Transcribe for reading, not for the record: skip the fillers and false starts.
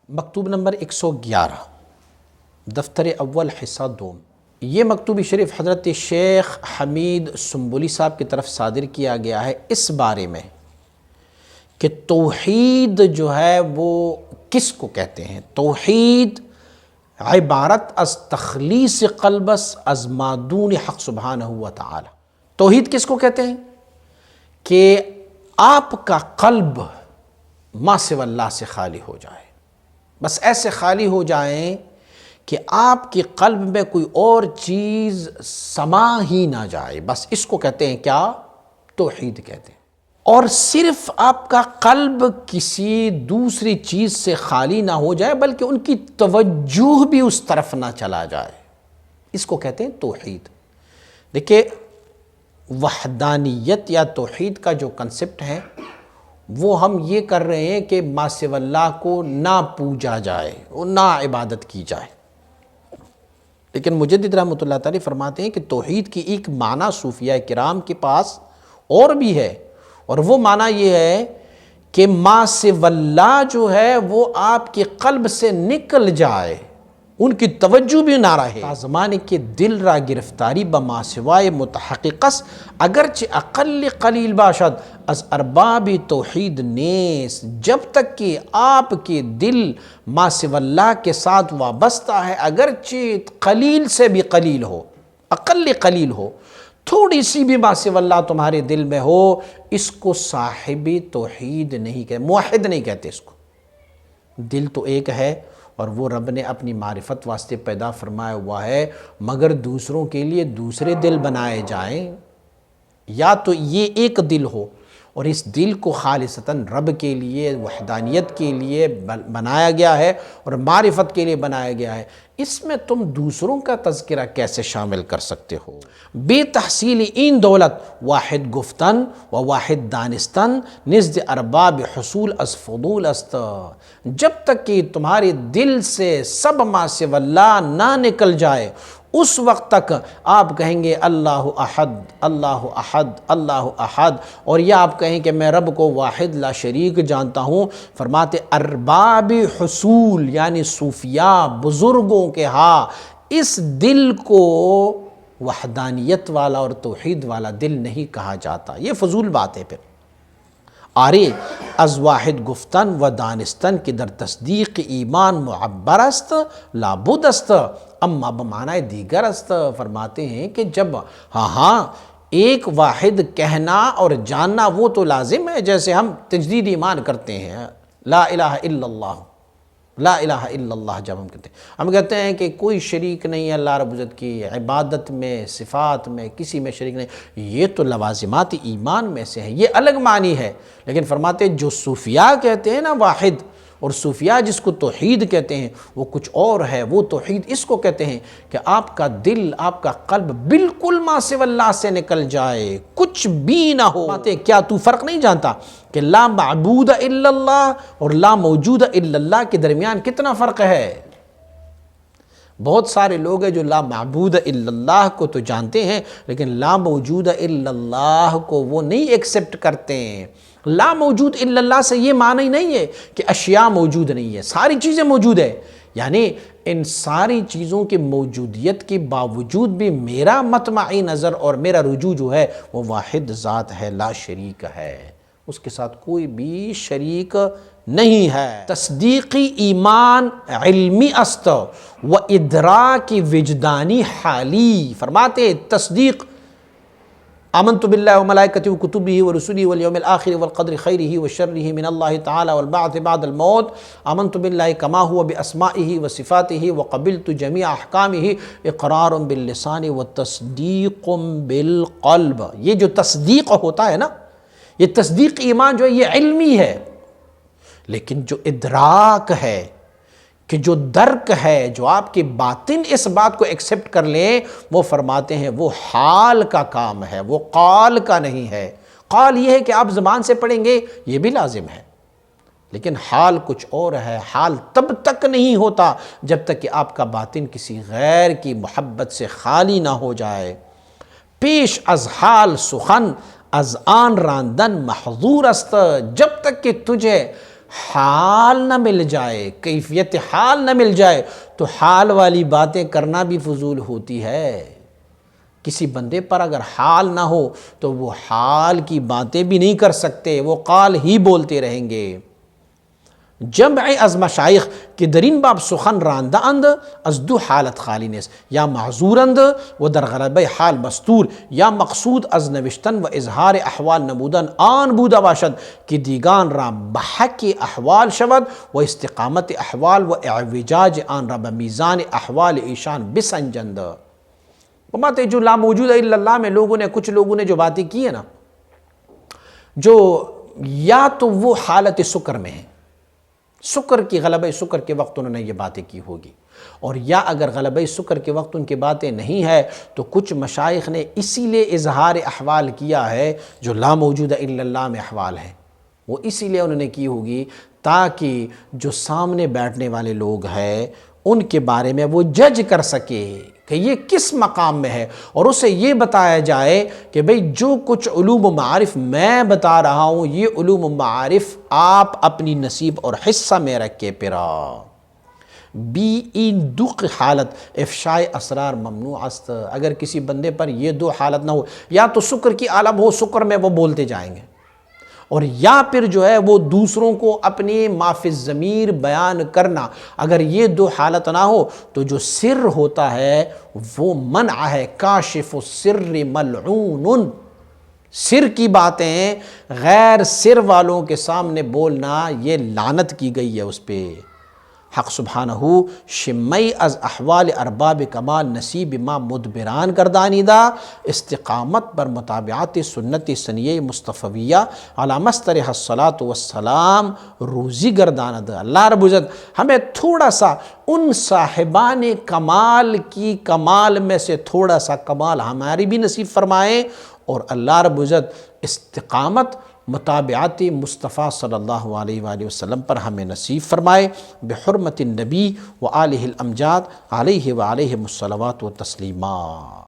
مکتوب نمبر 111 دفتر اول حصہ دوم۔ یہ مکتوب شریف حضرت شیخ حمید سنبولی صاحب کی طرف صادر کیا گیا ہے اس بارے میں کہ توحید جو ہے وہ کس کو کہتے ہیں۔ توحید عبارت از تخلیص قلبس از مادون حق سبحانہ و تعالی۔ توحید کس کو کہتے ہیں کہ آپ کا قلب ما سوی اللہ سے خالی ہو جائے، بس ایسے خالی ہو جائیں کہ آپ کے قلب میں کوئی اور چیز سما ہی نہ جائے، بس اس کو کہتے ہیں کیا؟ توحید کہتے ہیں۔ اور صرف آپ کا قلب کسی دوسری چیز سے خالی نہ ہو جائے بلکہ ان کی توجہ بھی اس طرف نہ چلا جائے، اس کو کہتے ہیں توحید۔ دیکھیں وحدانیت یا توحید کا جو کنسپٹ ہے وہ ہم یہ کر رہے ہیں کہ ما سوی اللہ کو نہ پوجا جائے اور نہ عبادت کی جائے، لیکن مجدد رحمۃ اللہ تعالی فرماتے ہیں کہ توحید کی ایک معنی صوفیہ کرام کے پاس اور بھی ہے، اور وہ معنی یہ ہے کہ ما سوی اللہ جو ہے وہ آپ کے قلب سے نکل جائے، ان کی توجہ بھی نہ رہے۔ زمانے کے دل را گرفتاری بما سوائے متحققس اگرچہ اقل قلیل باشد از ارباب توحید نیس، جب تک کہ آپ کے دل ما سوی اللہ کے ساتھ وابستہ ہے، اگرچہ قلیل سے بھی قلیل ہو، اقل قلیل ہو، تھوڑی سی بھی ما سوی اللہ تمہارے دل میں ہو، اس کو صاحب توحید نہیں کہتے، موحد نہیں کہتے اس کو۔ دل تو ایک ہے اور وہ رب نے اپنی معرفت واسطے پیدا فرمایا ہوا ہے، مگر دوسروں کے لیے دوسرے دل بنائے جائیں، یا تو یہ ایک دل ہو اور اس دل کو خالصتاً رب کے لیے وحدانیت کے لیے بنایا گیا ہے اور معرفت کے لیے بنایا گیا ہے، اس میں تم دوسروں کا تذکرہ کیسے شامل کر سکتے ہو؟ بے تحصیل این دولت واحد گفتن و واحد دانستن نزد ارباب حصول از فضول است، جب تک کہ تمہارے دل سے سب ما سوی اللہ نہ نکل جائے اس وقت تک آپ کہیں گے اللہ احد اللہ احد اللہ احد، اور یہ آپ کہیں کہ میں رب کو واحد لا شریک جانتا ہوں۔ فرماتے ارباب حصول یعنی صوفیاء بزرگوں کے ہاں اس دل کو وحدانیت والا اور توحید والا دل نہیں کہا جاتا، یہ فضول بات ہے۔ پھر آرے از واحد گفتن و دانستن کی در تصدیق ایمان معبر است لابد است اما بمعنی دیگر است۔ فرماتے ہیں کہ جب ہاں ایک واحد کہنا اور جاننا وہ تو لازم ہے، جیسے ہم تجدید ایمان کرتے ہیں، لا الہ الا اللہ، لا الہ الا اللہ جب ہم کہتے ہیں کہ کوئی شریک نہیں ہے اللہ رب العزت کی عبادت میں، صفات میں، کسی میں شریک نہیں، یہ تو لوازمات ایمان میں سے ہے، یہ الگ معنی ہے۔ لیکن فرماتے ہیں جو صوفیاء کہتے ہیں نا واحد، اور صوفیاء جس کو توحید کہتے ہیں وہ کچھ اور ہے، وہ توحید اس کو کہتے ہیں کہ آپ کا دل، آپ کا قلب بالکل ما سوی اللہ سے نکل جائے، کچھ بھی نہ ہو۔ کیا تو فرق نہیں جانتا کہ لا معبود الا اللہ اور لا موجود الا اللہ کے درمیان کتنا فرق ہے؟ بہت سارے لوگ ہیں جو لا معبود الا اللہ کو تو جانتے ہیں لیکن لا موجود الا اللہ کو وہ نہیں ایکسپٹ کرتے ہیں۔ لا موجود الا اللہ سے یہ معنی نہیں ہے کہ اشیاء موجود نہیں ہے، ساری چیزیں موجود ہے، یعنی ان ساری چیزوں کی موجودیت کے باوجود بھی میرا مطمعی نظر اور میرا رجوع جو ہے وہ واحد ذات ہے، لا شریک ہے، اس کے ساتھ کوئی بھی شریک نہیں ہے۔ تصدیقی ایمان علمی است و ادراک وجدانی حالی۔ فرماتے تصدیق آمنت باللہ و ملائکتہ و کتبہ و رسلہ والیوم الآخر والقدر خیرہ و شرہ من اللہ تعالی والبعث بعد الموت، آمنت باللہ کما ہوا باسمائہ و صفاتہ و قبلت جمیع احکامہ اقرار باللسان و تصدیق بالقلب۔ یہ جو تصدیق ہوتا ہے نا، یہ تصدیق ایمان جو ہے یہ علمی ہے، لیکن جو ادراک ہے، کہ جو درک ہے، جو آپ کے باطن اس بات کو ایکسپٹ کر لیں، وہ فرماتے ہیں وہ حال کا کام ہے، وہ قال کا نہیں ہے۔ قال یہ ہے کہ آپ زبان سے پڑھیں گے، یہ بھی لازم ہے، لیکن حال کچھ اور ہے۔ حال تب تک نہیں ہوتا جب تک کہ آپ کا باطن کسی غیر کی محبت سے خالی نہ ہو جائے۔ پیش از حال سخن از آن راندن محظور است، جب تک کہ تجھے حال نہ مل جائے، کیفیت حال نہ مل جائے تو حال والی باتیں کرنا بھی فضول ہوتی ہے۔ کسی بندے پر اگر حال نہ ہو تو وہ حال کی باتیں بھی نہیں کر سکتے، وہ قال ہی بولتے رہیں گے۔ جمع از مشایخ کہ درین باب سخن راندہ اند از دو حالت خالی نیست، یا معذور اند و در غلبه حال مستور، یا مقصود از نوشتن و اظهار احوال نمودن آن بوده باشد که دیگان را به حق احوال شود و استقامت احوال و اعوجاج آن را به میزان احوال ایشان بسنجند۔ وہ باتیں جو لا موجود الا اللہ میں کچھ لوگوں نے جو باتیں کی ہیں نا، جو یا تو وہ حالت سکر میں ہیں، سکر کی غلبہ سکر کے وقت انہوں نے یہ باتیں کی ہوگی، اور یا اگر غلبہ سکر کے وقت ان کی باتیں نہیں ہے تو کچھ مشائخ نے اسی لیے اظہار احوال کیا ہے جو لا موجود الا اللہ میں احوال ہیں، وہ اسی لیے انہوں نے کی ہوگی تاکہ جو سامنے بیٹھنے والے لوگ ہیں ان کے بارے میں وہ جج کر سکے کہ یہ کس مقام میں ہے، اور اسے یہ بتایا جائے کہ بھئی جو کچھ علوم و معارف میں بتا رہا ہوں یہ علوم و معارف آپ اپنی نصیب اور حصہ میں رکھ کے پھرا۔ بی این دو حالت افشاء اسرار ممنوع است، اگر کسی بندے پر یہ دو حالت نہ ہو، یا تو سکر کی عالم ہو، سکر میں وہ بولتے جائیں گے، اور یا پھر جو ہے وہ دوسروں کو اپنی ما فی الضمیر بیان کرنا، اگر یہ دو حالت نہ ہو تو جو سر ہوتا ہے وہ منع ہے، کاشف السر ملعون، سر کی باتیں غیر سر والوں کے سامنے بولنا یہ لعنت کی گئی ہے اس پہ۔ حق سبحانہ شمی از احوال ارباب کمال نصیب ما مدبران گردانیدہ، استقامت پر مطابعات سنت سنیہ مصطفیہ علی مسترح الصلاۃ والسلام روزی گرداند۔ اللہ رب العزت ہمیں تھوڑا سا ان صاحبان کمال کی کمال میں سے تھوڑا سا کمال ہماری بھی نصیب فرمائیں، اور اللہ رب العزت استقامت مطابعات مصطفیٰ صلی اللہ علیہ وآلہ وسلم پر ہمیں نصیب فرمائے، بحرمت النبی و آلہ الامجاد علیہ وآلہم الصلوات و تسلیمات۔